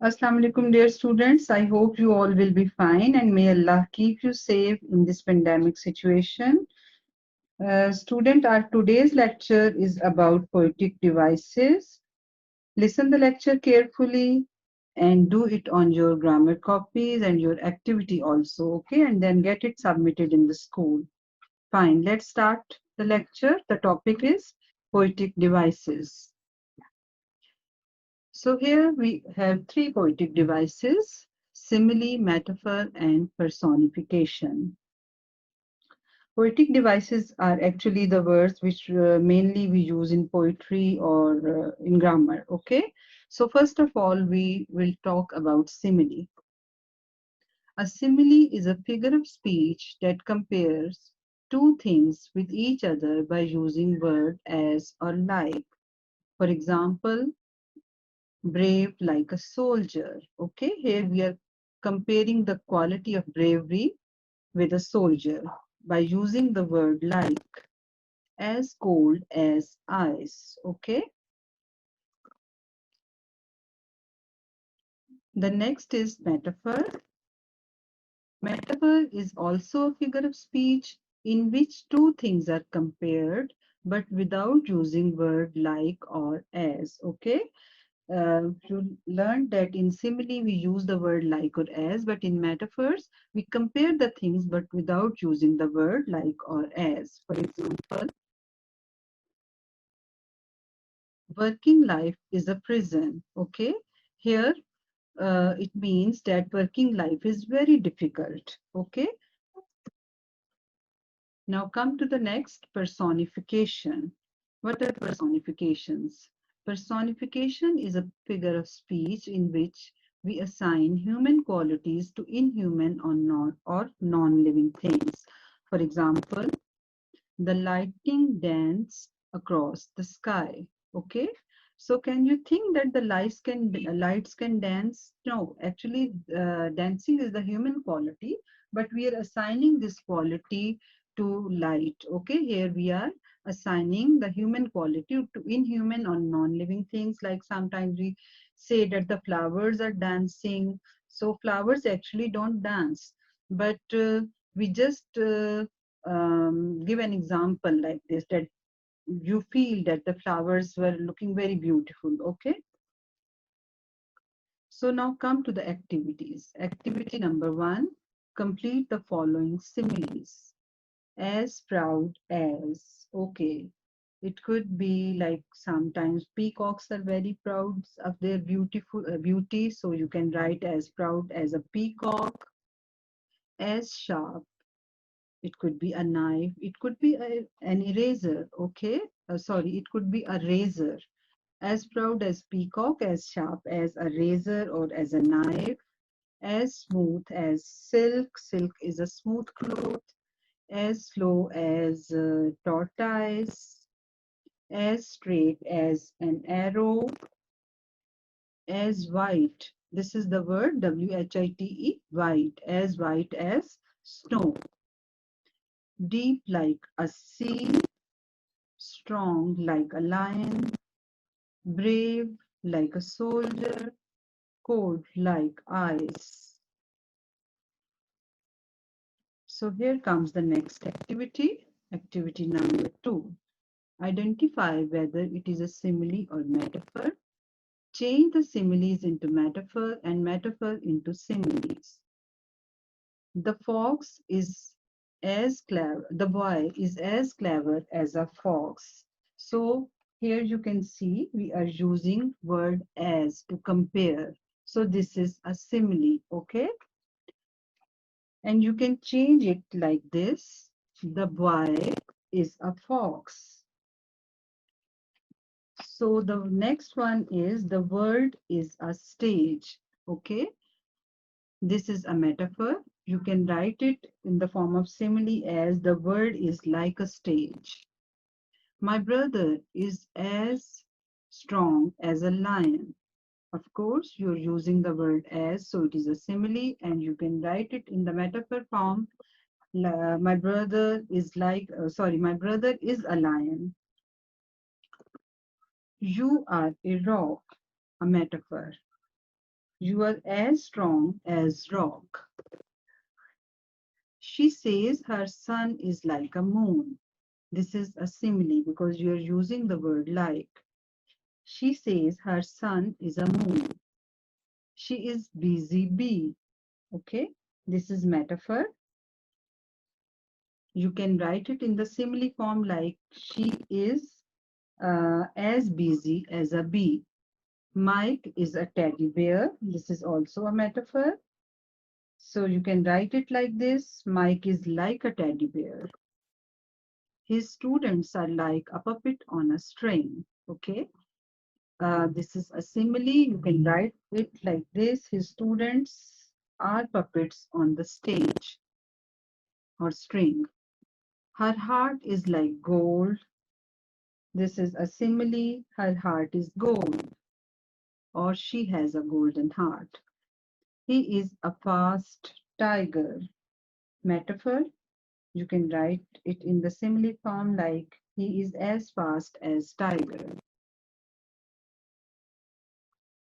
Assalamu alaikum, dear students. I hope you all will be fine and may Allah keep you safe in this pandemic situation. Our today's lecture is about poetic devices. Listen the lecture carefully and do it on your grammar copies and your activity also, okay? And then get it submitted in the school. Fine, let's start the lecture. The topic is poetic devices. So here we have three poetic devices: simile, metaphor, and personification. Poetic devices are actually the words which mainly we use in poetry or in grammar, okay? So first of all, we will talk about simile. A simile is a figure of speech that compares two things with each other by using word as or like. For example, brave like a soldier. Okay, here we are comparing the quality of bravery with a soldier by using the word like. As cold as ice. Okay, the next is metaphor. Metaphor is also a figure of speech in which two things are compared but without using word like or as. Okay, you learned that in simile we use the word like or as, but in metaphors we compare the things but without using the word like or as. For example, working life is a prison. Okay, here it means that working life is very difficult. Okay, now come to the next, personification. What are personifications? Personification is a figure of speech in which we assign human qualities to inhuman or non-living things. For example, the lightning danced across the sky. Okay, so can you think that the lights can dance? No, actually, dancing is the human quality, but we are assigning this quality to light. Okay, here we are assigning the human quality to inhuman or non-living things. Like sometimes we say that the flowers are dancing. So flowers actually don't dance, but we just give an example like this, that you feel that the flowers were looking very beautiful. Okay, so now come to the activities. Activity number 1, complete the following similes. As proud as. Okay, it could be like sometimes peacocks are very proud of their beauty, so you can write as proud as a peacock. As sharp, it could be a knife, it could be an eraser. Okay, sorry, it could be a razor. As proud as peacock, as sharp as a razor or as a knife. As smooth as silk, silk is a smooth cloth. As slow as tortoise. As straight as an arrow. As white, this is the word white, white, as white as snow. Deep like a sea, strong like a lion, brave like a soldier, cold like ice. So here comes the next activity. Activity number 2. Identify whether it is a simile or metaphor. Change the similes into metaphor and metaphor into similes. The fox is as clever, the boy is as clever as a fox. So here you can see we are using word as to compare. So this is a simile, okay? And you can change it like this. The boy is a fox. So the next one is the world is a stage, okay? This is a metaphor. You can write it in the form of simile as the world is like a stage. My brother is as strong as a lion. Of course, you're using the word as, so it is a simile, and you can write it in the metaphor form. My brother is my brother is a lion. You are a rock, a metaphor. You are as strong as rock. She says her sun is like a moon. This is a simile because you are using the word like. She says her sun is a moon. She is busy bee. Okay, this is metaphor. You can write it in the simile form like she is as busy as a bee. Mike is a teddy bear. This is also a metaphor. So you can write it like this. Mike is like a teddy bear. His students are like a puppet on a string. Okay. This is a simile. You can write it like this. His students are puppets on the stage or string. Her heart is like gold. This is a simile. Her heart is gold, or she has a golden heart. He is a fast tiger. Metaphor. You can write it in the simile form like he is as fast as tiger.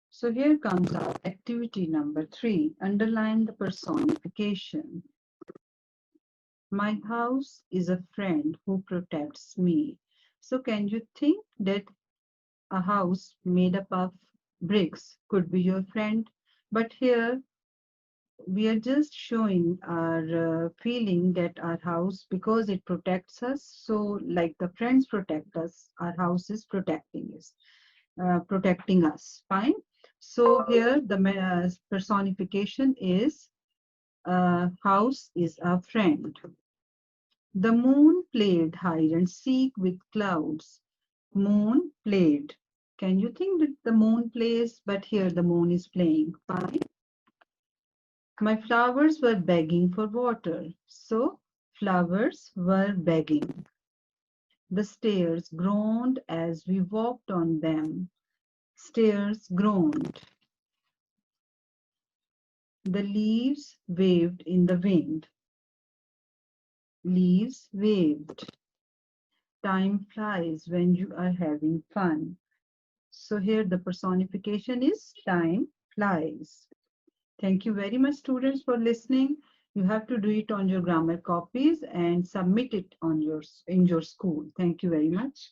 So here comes our activity number 3. Underline the personification. My house is a friend who protects me. So can you think that a house made up of bricks could be your friend? But here we are just showing our feeling that our house, because it protects us, so like the friends protect us, our house is protecting us. Fine. So here the personification is house is a friend. The moon played hide and seek with clouds. Moon played. Can you think that the moon plays, but here the moon is playing? Fine. My flowers were begging for water. So flowers were begging. The stairs groaned as we walked on them. Stairs groaned. The leaves waved in the wind. Leaves waved. Time flies when you are having fun. So here the personification is time flies. Thank you very much, students, for listening. You have to do it on your grammar copies and submit it on in your school. Thank you very much.